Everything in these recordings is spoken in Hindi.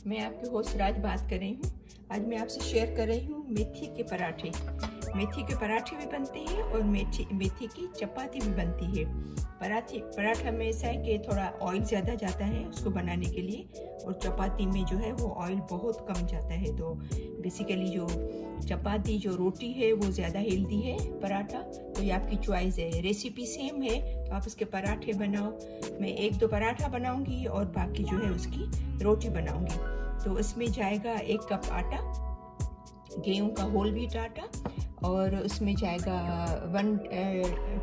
मैं आपकी होस्ट राज बात कर रही हूँ। आज मैं आपसे शेयर कर रही हूँ मेथी के पराठे। मेथी के पराठे भी बनते हैं और मेथी की चपाती भी बनती है। पराठा में ऐसा है कि थोड़ा ऑयल ज़्यादा जाता है उसको बनाने के लिए, और चपाती में जो है वो ऑयल बहुत कम जाता है। तो बेसिकली जो चपाती जो रोटी है वो ज़्यादा हेल्दी है, पराठा तो ये आपकी चॉइस है। रेसिपी सेम है तो आप उसके पराठे बनाओ। मैं 1-2 पराठा बनाऊंगी और बाकी जो है उसकी रोटी बनाऊंगी। तो इसमें जाएगा 1 कप आटा, गेहूं का होल व्हीट आटा, और उसमें जाएगा 1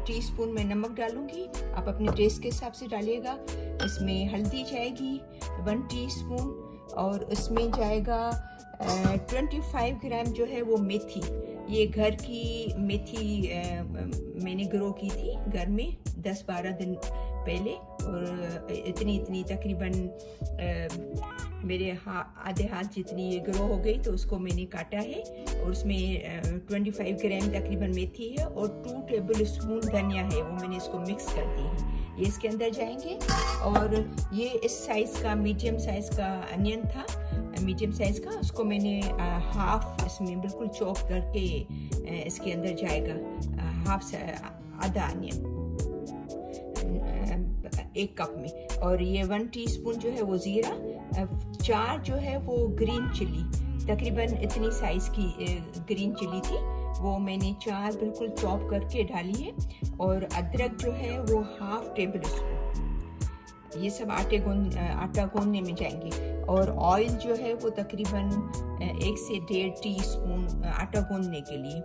टीस्पून मैं नमक डालूंगी, आप अपने टेस्ट के हिसाब से डालिएगा। इसमें हल्दी जाएगी 1 टीस्पून, और उसमें जाएगा 25 ग्राम जो है वो मेथी। ये घर की मेथी मैंने ग्रो की थी घर में 10-12 दिन पहले, और इतनी तकरीबन मेरे आधे हाथ जितनी ये ग्रो हो गई, तो उसको मैंने काटा है। और उसमें 25 ग्राम तकरीबन मेथी है और 2 टेबल स्पून धनिया है, वो मैंने इसको मिक्स कर दी है। ये इसके अंदर जाएंगे। और ये इस साइज़ का मीडियम साइज़ का अनियन था, मीडियम साइज़ का, उसको मैंने हाफ इसमें बिल्कुल चॉप करके इसके अंदर जाएगा आधा अनियन 1 कप में। और ये 1 टीस्पून जो है वो ज़ीरा, 4 जो है वो ग्रीन चिली, तकरीबन इतनी साइज़ की ग्रीन चिली थी, वो मैंने 4 बिल्कुल चॉप करके डाली है। और अदरक जो है वो हाफ टेबल स्पून। ये सब आटा गूंदने में जाएंगे। और ऑयल जो है वो तकरीबन 1 से 1.5 टीस्पून आटा गूंदने के लिए,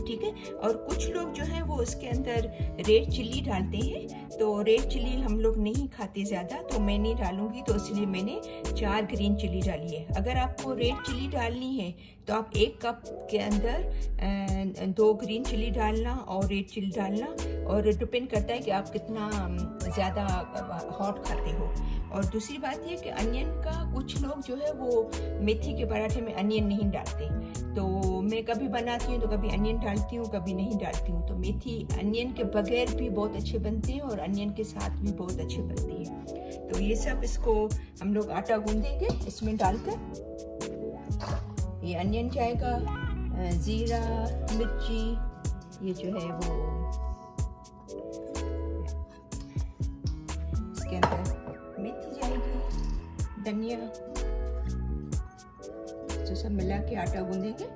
ठीक है। और कुछ लोग जो है वो इसके अंदर रेड चिल्ली डालते हैं, तो रेड चिल्ली हम लोग नहीं खाते ज़्यादा, तो मैं नहीं डालूंगी, तो इसलिए मैंने 4 ग्रीन चिल्ली डाली है। अगर आपको रेड चिल्ली डालनी है तो आप 1 कप के अंदर 2 ग्रीन चिल्ली डालना और रेड चिल्ली डालना, और डिपेंड करता है कि आप कितना ज़्यादा हॉट खाते हो। और दूसरी बात यह कि अनियन का कुछ लोग जो है वो मेथी के पराठे में अनियन नहीं डालते, तो मैं कभी बनाती हूँ तो कभी अनियन डालती हूँ, कभी नहीं डालती हूँ। तो मेथी अनियन के बगैर भी बहुत अच्छे बनते हैं और अनियन के साथ भी बहुत अच्छे बनती है। तो ये सब इसको हम लोग आटा गूंदेंगे इसमें डालकर। ये अनियन जाएगा, ज़ीरा, मिर्ची, ये जो है वो इसके अंदर मेथी जाएगी, धनिया, तो सब मिला के आटा गूंदेंगे।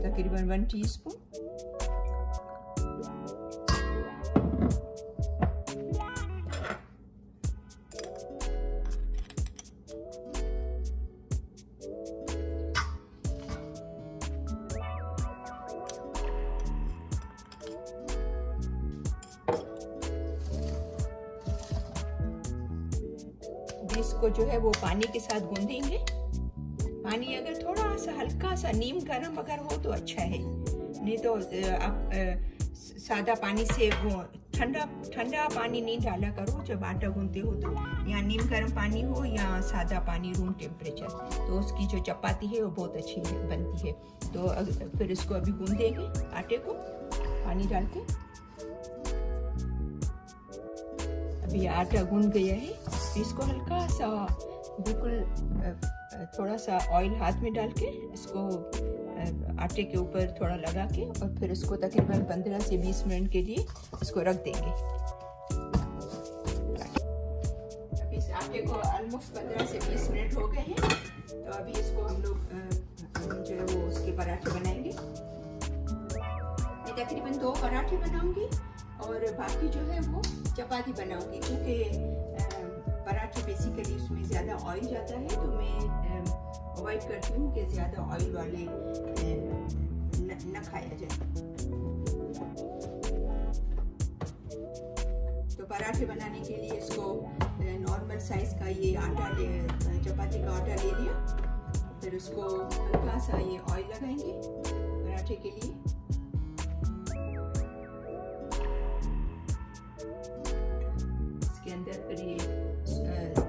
तकरीबन 1 टीस्पून। इसको जो है वो पानी के साथ गूंदेंगे। पानी अगर थोड़ा सा हल्का सा नीम गर्म अगर हो तो अच्छा है, नहीं तो आप सादा पानी से वो ठंडा पानी नहीं डाला करो जब आटा गूंदते हो, तो या नीम गर्म पानी हो या सादा पानी रूम टेम्परेचर, तो उसकी जो चपाती है वो बहुत अच्छी बनती है। तो फिर इसको अभी गूंदेंगे आटे को पानी डाल के। अभी आटा गूंद गया है, इसको हल्का सा बिल्कुल थोड़ा सा ऑयल हाथ में डाल के इसको आटे के ऊपर थोड़ा लगा के, और फिर इसको तकरीबन 15 से 20 मिनट के लिए इसको रख देंगे। अभी इस आटे को ऑलमोस्ट 15 से 20 मिनट हो गए हैं, तो अभी इसको हम लोग जो है वो उसके पराठे बनाएंगे। मैं तकरीबन 2 पराठे बनाऊंगी और बाकी जो है वो चपाती बनाऊंगी, क्योंकि पराठे बेसिकली उसमें ज़्यादा ऑयल जाता है, तो मैं अवॉइड करती हूँ कि ज़्यादा ऑयल वाले न खाया जाए। तो पराठे बनाने के लिए इसको नॉर्मल साइज़ का ये चपाती का आटा ले लिया, फिर उसको हल्का सा ये ऑयल लगाएंगे पराठे के लिए। इसके अंदर फिर ये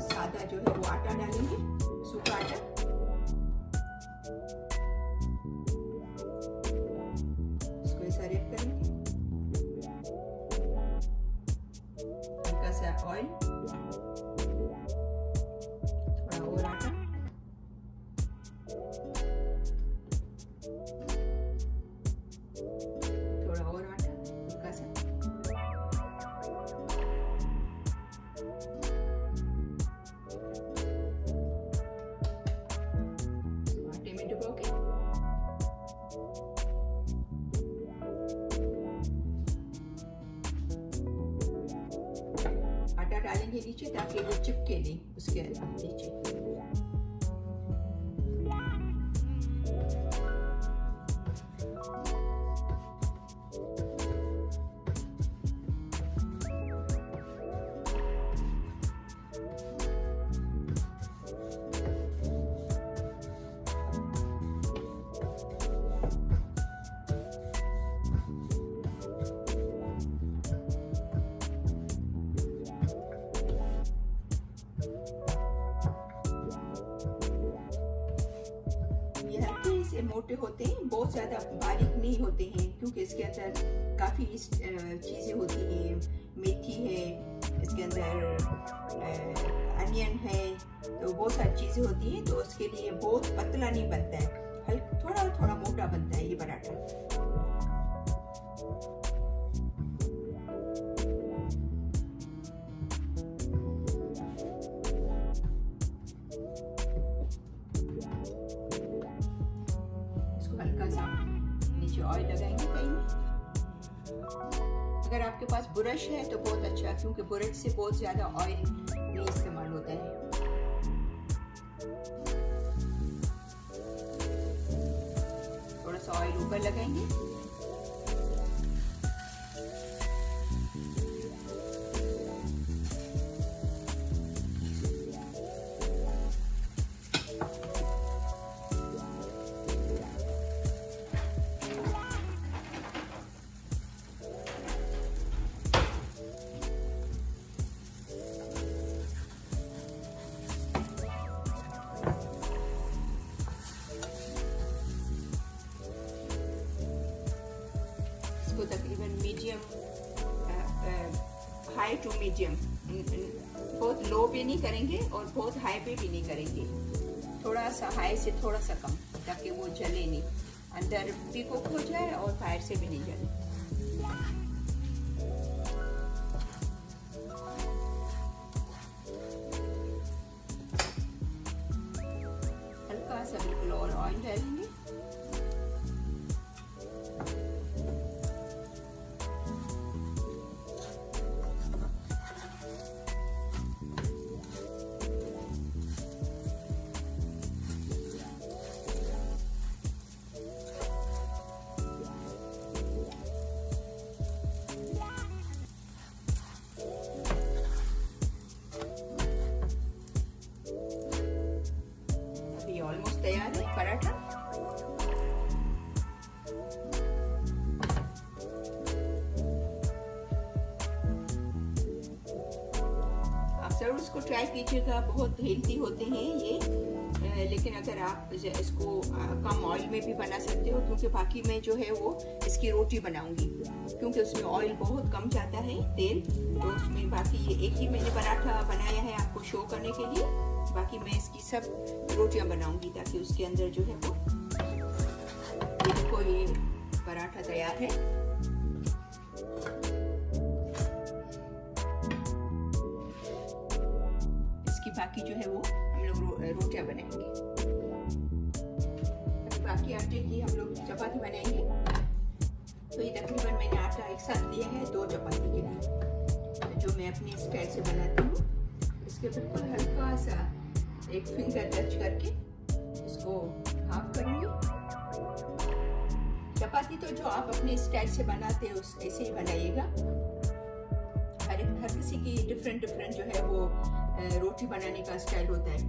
सादा जो है वो आटा डालेंगे, सूखा आटा। सारे ऐड करेंगे। हल्का सा ऑयल, थोड़ा और आटा, थोड़ा और आटा, हल्का सा, आटे में डुबो के आटा डालेंगे नीचे ताकि वो चिपके नहीं उसके नीचे। मोटे होते हैं, बहुत ज्यादा बारीक नहीं होते हैं, क्योंकि इसके अंदर काफी चीजें होती हैं। मेथी है, इसके अंदर अनियन है, तो बहुत सारी चीजें होती हैं, तो उसके लिए बहुत पतला नहीं बनता है, थोड़ा थोड़ा मोटा बनता है ये पराठा। नीचे ऑयल लगाएंगे कहीं में। अगर आपके पास ब्रश है तो बहुत अच्छा, क्योंकि ब्रश से बहुत ज्यादा ऑयल नहीं इस्तेमाल होता है। थोड़ा सा ऑयल ऊपर लगाएंगे, इसको तकरीबन मीडियम, हाई टू मीडियम, बहुत लो भी नहीं करेंगे और बहुत हाई पे भी नहीं करेंगे, थोड़ा सा हाई से थोड़ा सा कम, ताकि वो जले नहीं, अंदर भी कुक हो जाए और बाहर से भी नहीं जले। हल्का सा बिल्कुल और ऑयल डालेंगे, ऑलमोस्ट तैयार है पराठा। आप जरूर इसको ट्राई कीजिएगा, बहुत हेल्दी होते हैं ये, लेकिन अगर आप इसको कम ऑयल में भी बना सकते हो, क्योंकि बाकी मैं जो है वो इसकी रोटी बनाऊंगी, क्योंकि उसमें ऑयल बहुत कम जाता है, तेल, तो उसमें बाकी ये एक ही मैंने पराठा बनाया है आपको शो करने के लिए, बाकी मैं इसकी सब रोटियां बनाऊंगी, ताकि उसके अंदर जो है वो, ये देखो ये पराठा तैयार है। इसकी बाकी जो है वो हम लोग रोटियां बनाएंगे। बाकी आटे की हम लोग चपाती बनाएंगे, तो ये तकरीबन मैंने आटा एक साथ लिया है 2 चपाती के लिए, जो मैं अपनी स्टाइल से बनाती हूँ। इसके बिल्कुल हल्का सा एक फिंगर टच करके इसको हाफ करूंगी। चपाती तो जो आप अपने स्टाइल से बनाते हो ऐसे ही बनाइएगा, हर किसी की डिफरेंट जो है वो रोटी बनाने का स्टाइल होता है,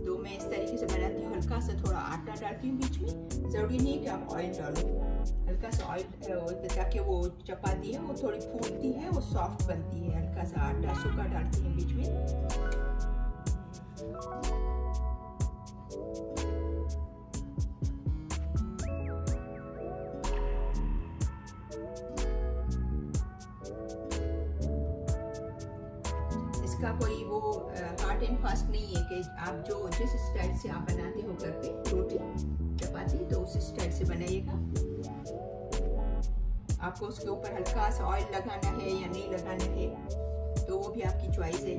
तो मैं इस तरीके से बनाती हूँ। हल्का सा थोड़ा आटा डालती हूँ बीच में, जरूरी नहीं है कि आप ऑयल डालो, हल्का सा ऑयल, ताकि वो चपाती है वो थोड़ी फूलती है, वो सॉफ्ट बनती है। हल्का सा आटा सूखा डालती है बीच में। इसका कोई वो हार्ड एंड फास्ट नहीं है कि आप जो जिस स्टाइल से आप बनाते हो घर पे रोटी चपाती तो उस स्टाइल से बनाइएगा। आपको उसके ऊपर हल्का सा ऑयल लगाना है या नहीं लगाना है तो वो भी आपकी चॉइस है।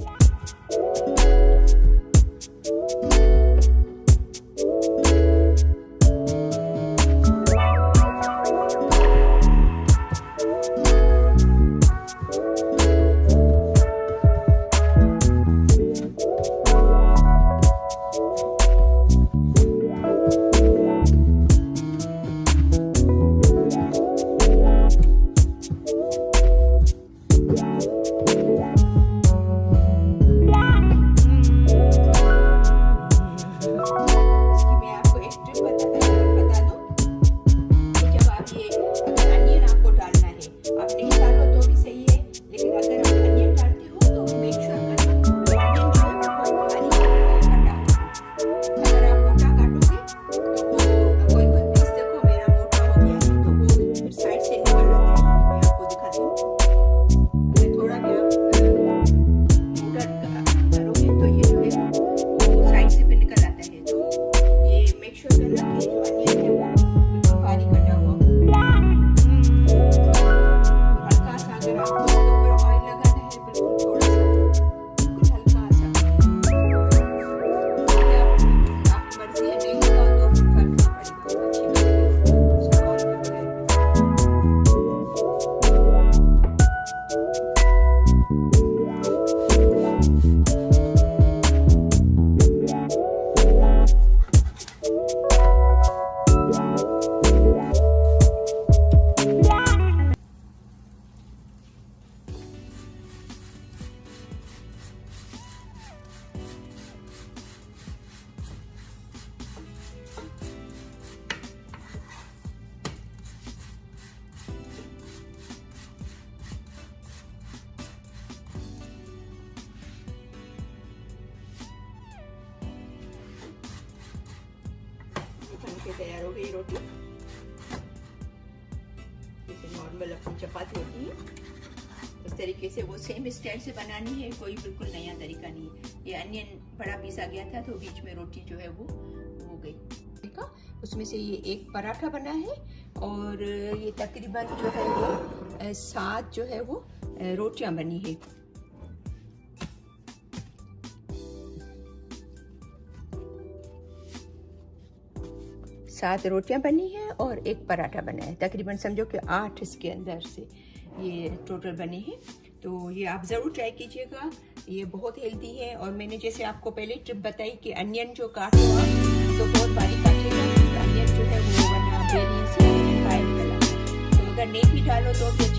तैयार हो गई रोटी। जैसे नॉर्मल अपनी चपाती होती है उस तरीके से वो सेम स्टाइल से बनानी है, कोई बिल्कुल नया तरीका नहीं है। ये अनियन बड़ा पीसा गया था तो बीच में रोटी जो है वो हो गई। उसमें से ये एक पराठा बना है और ये तकरीबन जो है वो 7 जो है वो रोटियां बनी है। सात रोटियां बनी है और एक पराठा बना है। तकरीबन समझो कि 8 इसके अंदर से ये टोटल बने हैं। तो ये आप ज़रूर ट्राई कीजिएगा, ये बहुत हेल्दी है। और मैंने जैसे आपको पहले टिप बताई कि अनियन जो काटूंगा तो बहुत बारीक काटेगा, अनियन जो है वो वरना बेरी से बाहर निकल आता है। तो अगर नहीं भी डालो तो फिर